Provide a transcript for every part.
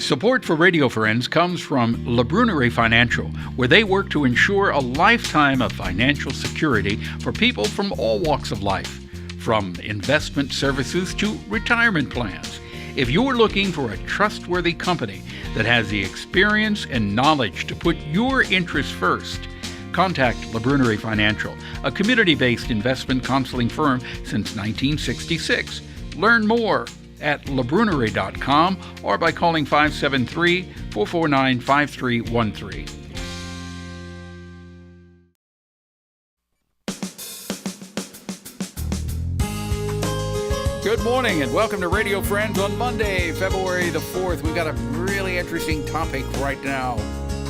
Support for Radio Friends comes from La Brunerie Financial, where they work to ensure a lifetime of financial security for people from all walks of life, from investment services to retirement plans. If you're looking for a trustworthy company that has the experience and knowledge to put your interests first, contact La Brunerie Financial, a community-based investment counseling firm since 1966. Learn more at labrunerie.com or by calling 573-449-5313. Good morning and welcome to Radio Friends on Monday, February the 4th. We've got a really interesting topic right now.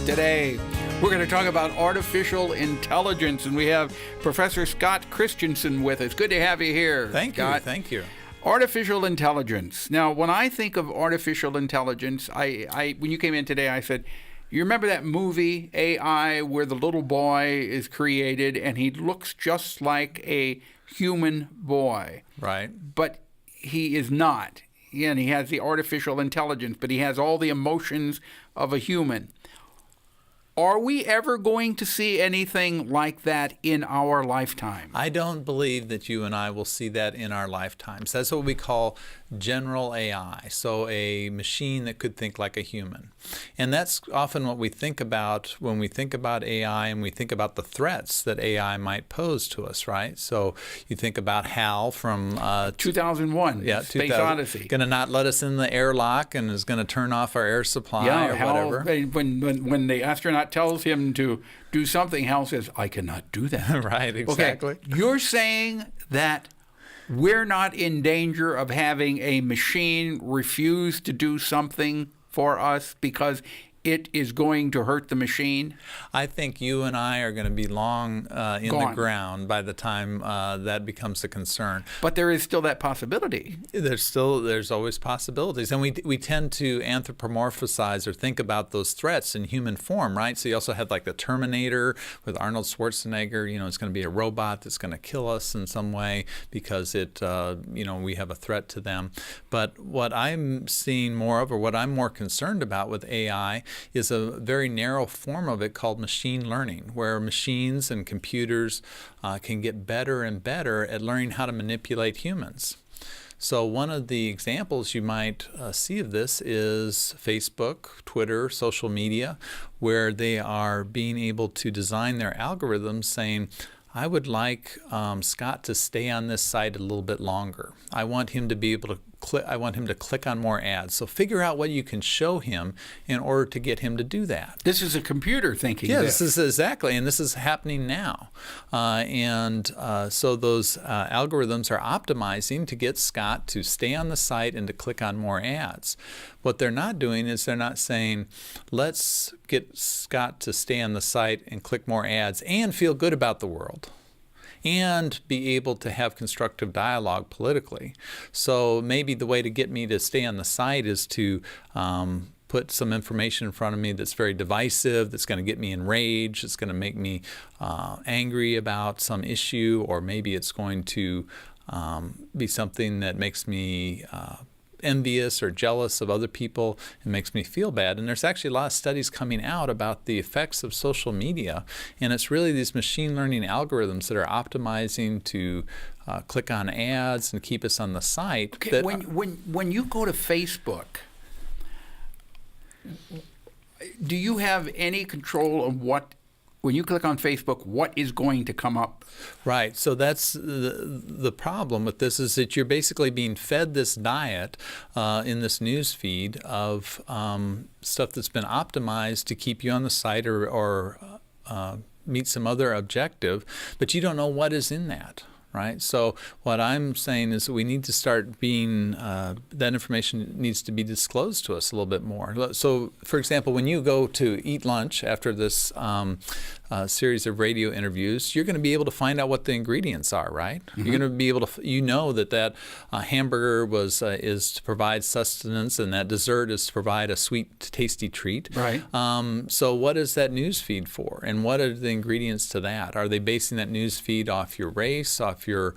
Today, we're going to talk about artificial intelligence, and we have Professor SCOTT CHRISTIANSON with us. Good to have you here, Scott. Thank you. Artificial intelligence. Now, when I think of artificial intelligence, I when you came in today, I said, you remember that movie, AI, where the little boy is created and he looks just like a human boy. Right. But he is not. And he has the artificial intelligence, but he has all the emotions of a human. Are we ever going to see anything like that in our lifetime? I don't believe that you and I will see that in our lifetimes. That's what we call general AI, so a machine that could think like a human. And that's often what we think about when we think about AI and we think about the threats that AI might pose to us, right? So you think about HAL from 2001, Space Odyssey. Going to not let us in the airlock and is going to turn off our air supply or HAL, whatever. When the astronaut tells him to do something, HAL says, I cannot do that. Right, exactly. Okay, you're saying that we're not in danger of having a machine refuse to do something for us because it is going to hurt the machine? I think you and I are going to be long in the ground by the time that becomes a concern. But there is still that possibility. There's always possibilities. And we tend to anthropomorphize or think about those threats in human form, right? So you also have like the Terminator with Arnold Schwarzenegger. You know, it's going to be a robot that's going to kill us in some way because we have a threat to them. But what I'm seeing more of, or what I'm more concerned about with AI, is a very narrow form of it called machine learning, where machines and computers can get better and better at learning how to manipulate humans. So one of the examples you might see of this is Facebook, Twitter, social media, where they are being able to design their algorithms saying, I would like Scott to stay on this site a little bit longer. I want him to be able to click on more ads. So figure out what you can show him in order to get him to do that. This is a computer thinking this is exactly, and this is happening now. So those algorithms are optimizing to get Scott to stay on the site and to click on more ads. What they're not doing is they're not saying, let's get Scott to stay on the site and click more ads and feel good about the world and be able to have constructive dialogue politically. So maybe the way to get me to stay on the site is to put some information in front of me that's very divisive, that's going to get me enraged, it's going to make me angry about some issue, or maybe it's going to be something that makes me envious or jealous of other people and makes me feel bad. And there's actually a lot of studies coming out about the effects of social media, and it's really these machine learning algorithms that are optimizing to click on ads and keep us on the site. Okay, when you go to Facebook, do you have any control of when you click on Facebook, what is going to come up? Right. So that's the problem with this, is that you're basically being fed this diet in this news feed of stuff that's been optimized to keep you on the site or meet some other objective, but you don't know what is in that. Right. So what I'm saying is that we need to start being, that information needs to be disclosed to us a little bit more. So, for example, when you go to eat lunch after this series of radio interviews, you're going to be able to find out what the ingredients are, right? Mm-hmm. You're going to be able to, that hamburger is to provide sustenance, and that dessert is to provide a sweet, tasty treat. Right. So what is that news feed for? And what are the ingredients to that? Are they basing that news feed off your race, off your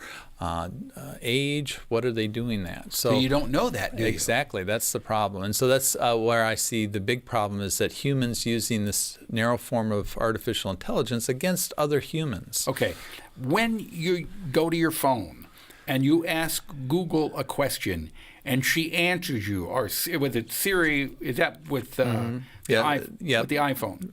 age. What are they doing that? So you don't know that, do you? Exactly. That's the problem. And so that's where I see the big problem is that humans using this narrow form of artificial intelligence against other humans. Okay. When you go to your phone and you ask Google a question and she answers you, or with it Siri, is that with, with the iPhone?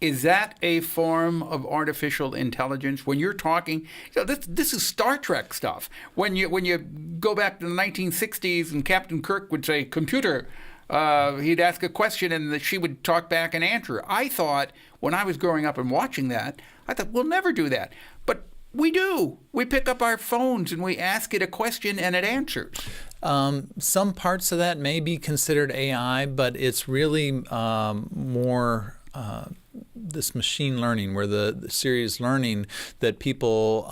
Is that a form of artificial intelligence? When you're talking, this is Star Trek stuff. When you go back to the 1960s and Captain Kirk would say, "Computer," he'd ask a question and she would talk back and answer. I thought when I was growing up and watching that, I thought we'll never do that, but we do. We pick up our phones and we ask it a question and it answers. Some parts of that may be considered AI, but it's really more this machine learning, where the Siri is learning that people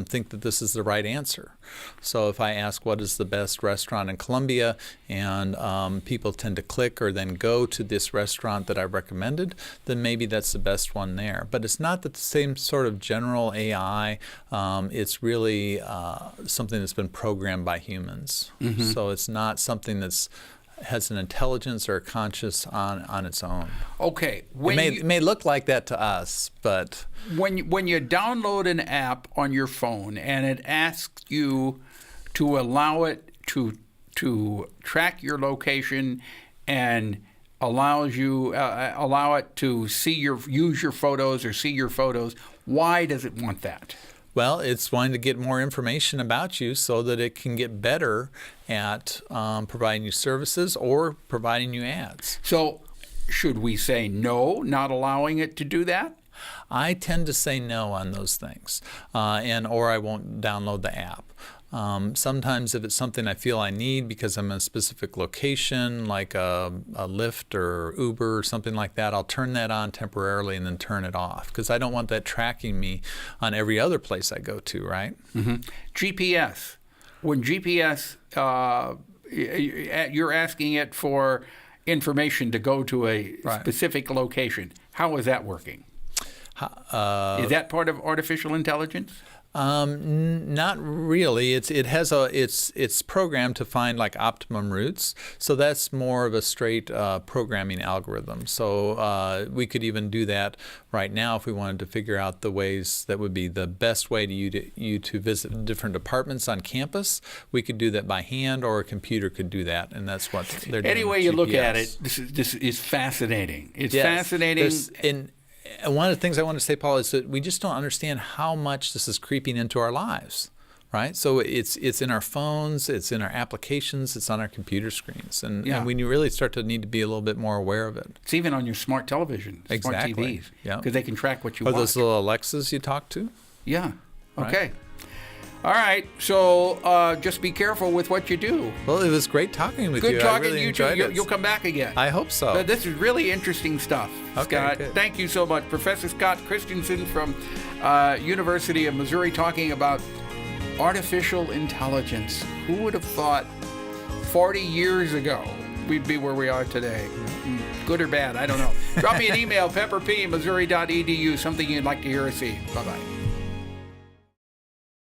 think that this is the right answer. So if I ask what is the best restaurant in Columbia, and people tend to click or then go to this restaurant that I recommended, then maybe that's the best one there. But it's not the same sort of general AI. It's really something that's been programmed by humans. Mm-hmm. So it's not something that's has an intelligence or a conscious on its own. Okay. It may look like that to us, but when you download an app on your phone and it asks you to allow it to track your location and allow it to use your photos or see your photos, why does it want that? Well, it's wanting to get more information about you so that it can get better at providing you services or providing you ads. So should we say no, not allowing it to do that? I tend to say no on those things, or I won't download the app. Sometimes if it's something I feel I need because I'm in a specific location, like a Lyft or Uber or something like that, I'll turn that on temporarily and then turn it off, because I don't want that tracking me on every other place I go to, right? Mm-hmm. GPS. When GPS, you're asking it for information to go to a specific location. How is that working? Is that part of artificial intelligence? Not really. It's programmed to find like optimum routes. So that's more of a straight programming algorithm. So we could even do that right now if we wanted to figure out the ways that would be the best way to visit different departments on campus. We could do that by hand, or a computer could do that, and that's what they're doing. Any way you look at it, this is fascinating. It's fascinating. And one of the things I want to say, Paul, is that we just don't understand how much this is creeping into our lives, right? So it's in our phones, it's in our applications, it's on our computer screens. And we really start to need to be a little bit more aware of it. It's even on your smart television, smart TVs, because they can track what you watch. Are those little Alexas you talk to? Yeah. Okay. Right. All right, so just be careful with what you do. Well, it was great talking with you. Good talking to you, too. You'll come back again. I hope so. This is really interesting stuff, Scott. Good. Thank you so much. Professor Scott Christianson from University of Missouri, talking about artificial intelligence. Who would have thought 40 years ago we'd be where we are today? Good or bad, I don't know. Drop me an email, pepperp@missouri.edu, something you'd like to hear or see. Bye-bye.